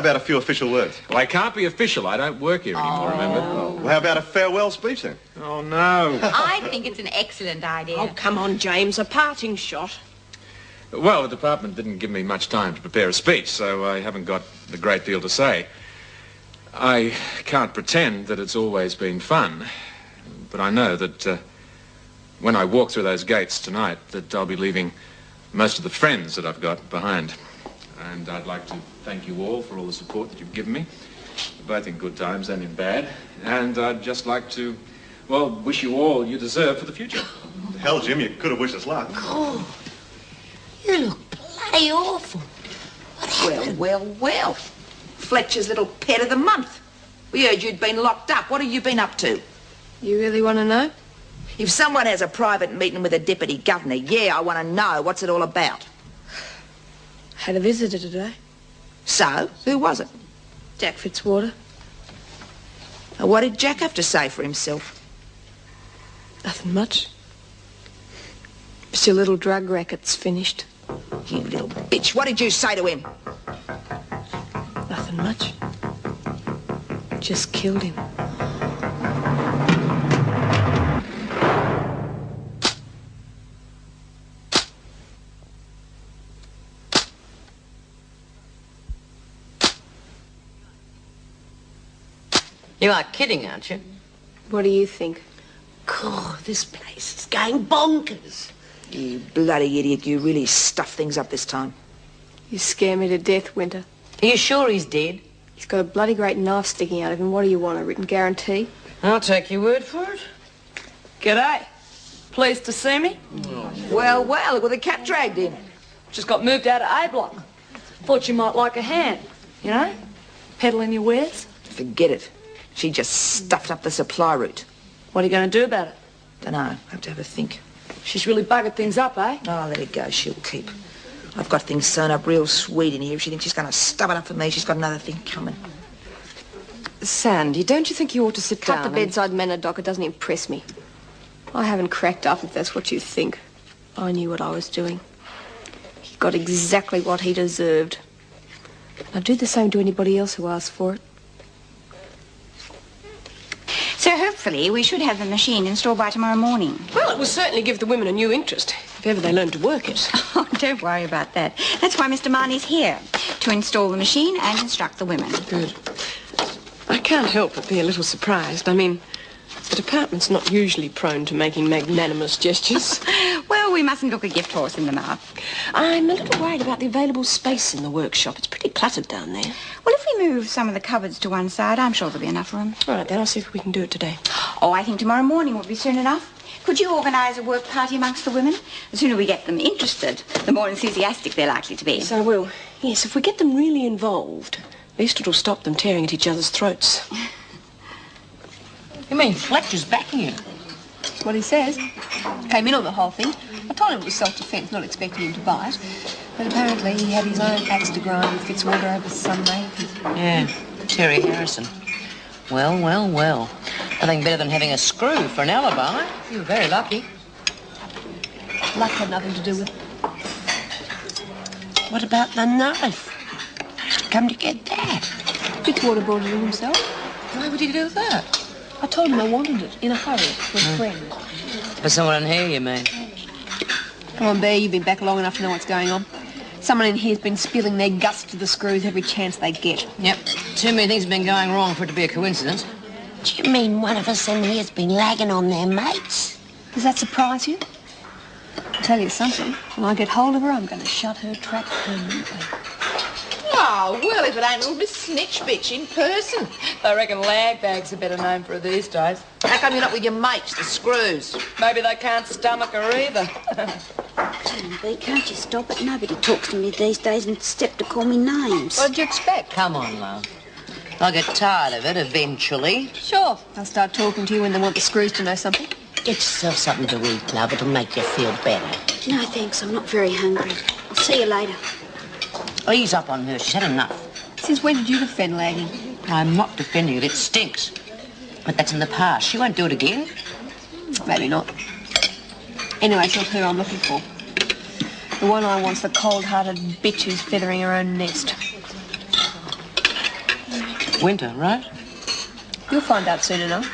about a few official words? Well, I can't be official. I don't work here anymore, remember? Well, how about a farewell speech, then? Oh, no. I think it's an excellent idea. Oh, come on, James, a parting shot. Well, the department didn't give me much time to prepare a speech, so I haven't got a great deal to say. I can't pretend that it's always been fun, but I know that when I walk through those gates tonight, that I'll be leaving most of the friends that I've got behind. And I'd like to thank you all for all the support that you've given me, both in good times and in bad. And I'd just like to, well, wish you all you deserve for the future. Hell, Jim, you could have wished us luck. Oh, you look bloody awful. What happened? Well. Fletcher's little pet of the month. We heard you'd been locked up. What have you been up to? You really want to know? If someone has a private meeting with a deputy governor, yeah, I want to know. What's it all about? Had a visitor today. So, who was it? Jack Fitzwater. Now, what did Jack have to say for himself? Nothing much. Just your little drug racket's finished. You little bitch. What did you say to him? Nothing much. Just killed him. You are kidding, aren't you? What do you think? God, this place is going bonkers. You bloody idiot. You really stuffed things up this time. You scare me to death, Winter. Are you sure he's dead? He's got a bloody great knife sticking out of him. What do you want, a written guarantee? I'll take your word for it. G'day. Pleased to see me? Well, look what the cat dragged in. Just got moved out of A block. Thought you might like a hand, you know? Peddling your wares. Forget it. She just stuffed up the supply route. What are you going to do about it? Dunno. Have to have a think. She's really buggered things up, eh? Oh, let it go. She'll keep. I've got things sewn up real sweet in here. If she thinks she's going to stub it up for me, she's got another thing coming. Sandy, don't you think you ought to sit down? Cut The bedside manner, Doc. It doesn't impress me. I haven't cracked up, if that's what you think. I knew what I was doing. He got exactly what he deserved. I'd do the same to anybody else who asked for it. So hopefully we should have the machine installed by tomorrow morning. Well, it will certainly give the women a new interest, if ever they learn to work it. Oh, don't worry about that. That's why Mr. Marnie's here, to install the machine and instruct the women. Good. I can't help but be a little surprised. I mean, the department's not usually prone to making magnanimous gestures. Well, we mustn't look a gift horse in the mouth. I'm a little worried about the available space in the workshop. It's pretty cluttered down there. Well, if we move some of the cupboards to one side, I'm sure there'll be enough room. All right, then I'll see if we can do it today. Oh, I think tomorrow morning will be soon enough. Could you organise a work party amongst the women? The sooner we get them interested, the more enthusiastic they're likely to be. Yes, I will. Yes, if we get them really involved, at least it'll stop them tearing at each other's throats. You mean Fletcher's backing you? That's what he says. Came in on the whole thing. I told him it was self-defence, not expecting him to bite. But apparently he had his own axe to grind with Fitzwater over Sunday. Yeah, Terry Harrison. Well. Nothing better than having a screw for an alibi. You were very lucky. Luck had nothing to do with it. What about the knife? How'd you come to get that? Fitzwater brought it in himself. Why would he do that? I told him I wanted it, in a hurry, for a friend. For someone in here, you mean? Come on, Bear, you've been back long enough to know what's going on. Someone in here's been spilling their guts to the screws every chance they get. Yep. Too many things have been going wrong for it to be a coincidence. Do you mean one of us in here's been lagging on their mates? Does that surprise you? I'll tell you something. When I get hold of her, I'm going to shut her trap permanently. Oh, well, if it ain't little Miss Snitch Bitch in person. I reckon lag bag's a better name for her these days. How come you're not with your mates, the screws? Maybe they can't stomach her either. B, can't you stop it? Nobody talks to me these days and step to call me names. What'd you expect? Come on, love. I'll get tired of it eventually. Sure. I'll start talking to you when they want the screws to know something. Get yourself something to eat, love. It'll make you feel better. No, thanks. I'm not very hungry. I'll see you later. Ease up on her. She's had enough. Since when did you defend lagging? I'm not defending it. It stinks. But that's in the past. She won't do it again. Maybe not. Anyway, it's not her I'm looking for. The one I want's the cold-hearted bitch who's feathering her own nest. winter, right? You'll find out soon enough.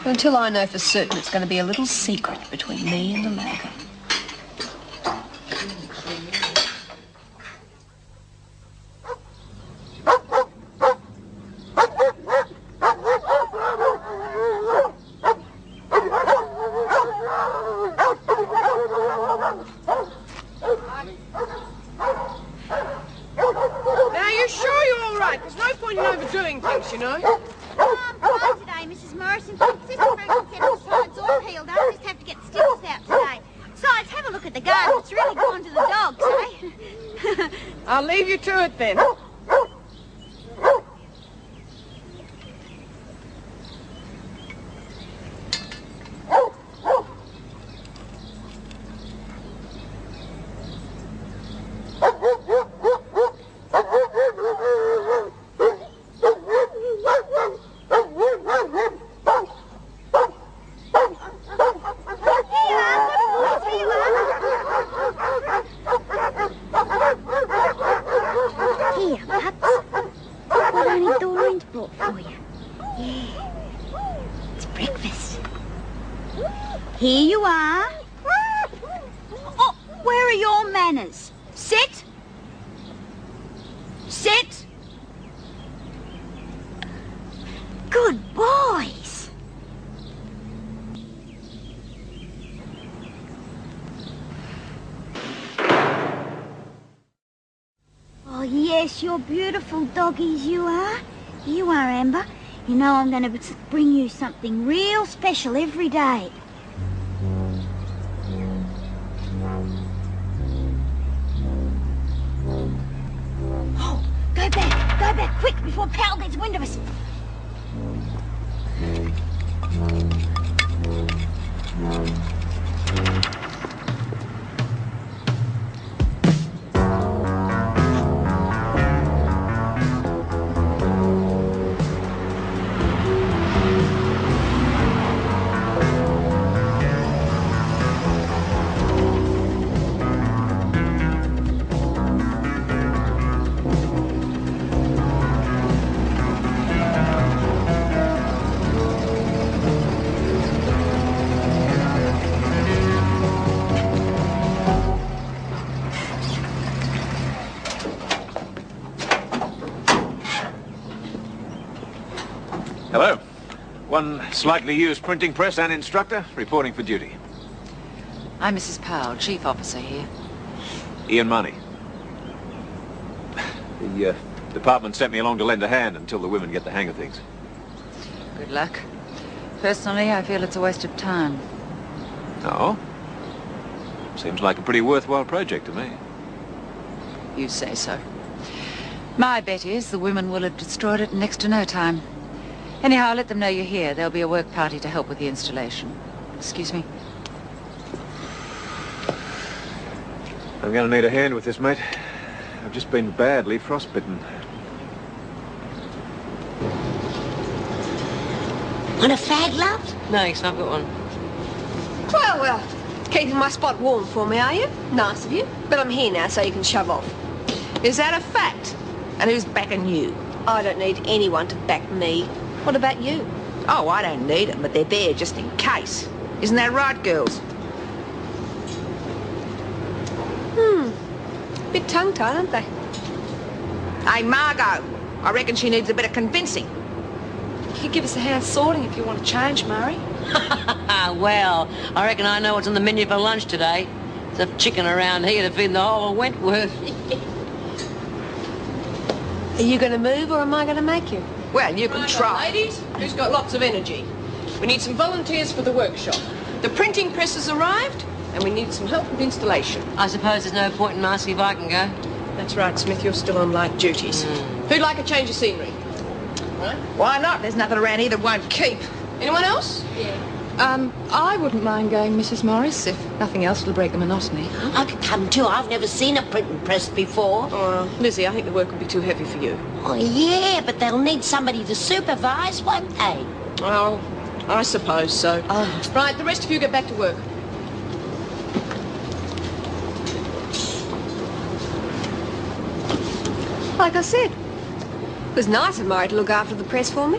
Until I know for certain, it's going to be a little secret between me and the lagger. Now, you're sure you're all right? There's no point in overdoing things, you know. Fine today, Mrs. Morrison. Sister Franklin said the sides all healed. I just have to get the stitches out today. Besides, have a look at the garden. It's really gone to the dogs, eh? I'll leave you to it then. Here, pups. What Auntie Doreen's brought for you. Yeah. It's breakfast. Here you are. Oh, where are your manners? Sit. Sit. Good boys. Oh, yes, you're beautiful doggies, you are. You are, Amber. You know I'm going to bring you something real special every day. Oh, go back, quick, before Pal gets wind of us. Hello. One slightly used printing press and instructor reporting for duty. I'm Mrs. Powell, Chief Officer here. Ian Money. The department sent me along to lend a hand until the women get the hang of things. Good luck. Personally, I feel it's a waste of time. Oh? Seems like a pretty worthwhile project to me. You say so. My bet is the women will have destroyed it in next to no time. Anyhow, let them know you're here. There'll be a work party to help with the installation. Excuse me. I'm going to need a hand with this, mate. I've just been badly frostbitten. Want a fag, love? Thanks, I've got one. Well, keeping my spot warm for me, are you? Nice of you. But I'm here now, so you can shove off. Is that a fact? And who's backing you? I don't need anyone to back me. What about you? Oh, I don't need them, but they're there just in case. Isn't that right, girls? Bit tongue-tied, aren't they? Hey, Margot, I reckon she needs a bit of convincing. You could give us a hand sorting if you want to change, Murray. Well, I reckon I know what's on the menu for lunch today. There's enough chicken around here to feed the whole of Wentworth. Are you going to move, or am I going to make you? Well, you can try. Ladies, who's got lots of energy? We need some volunteers for the workshop. The printing press has arrived, and we need some help with installation. I suppose there's no point in asking if I can go. That's right, Smith. You're still on light duties. Who'd like a change of scenery? Right? Why not? There's nothing around here that won't keep. Anyone else? I wouldn't mind going, Mrs. Morris, if nothing else will break the monotony. I could come too. I've never seen a printing press before. Oh, Lizzie, I think the work will be too heavy for you. Oh, yeah, but they'll need somebody to supervise, won't they? Oh, I suppose so. Right, the rest of you get back to work. Like I said, It was nice of Murray to look after the press for me.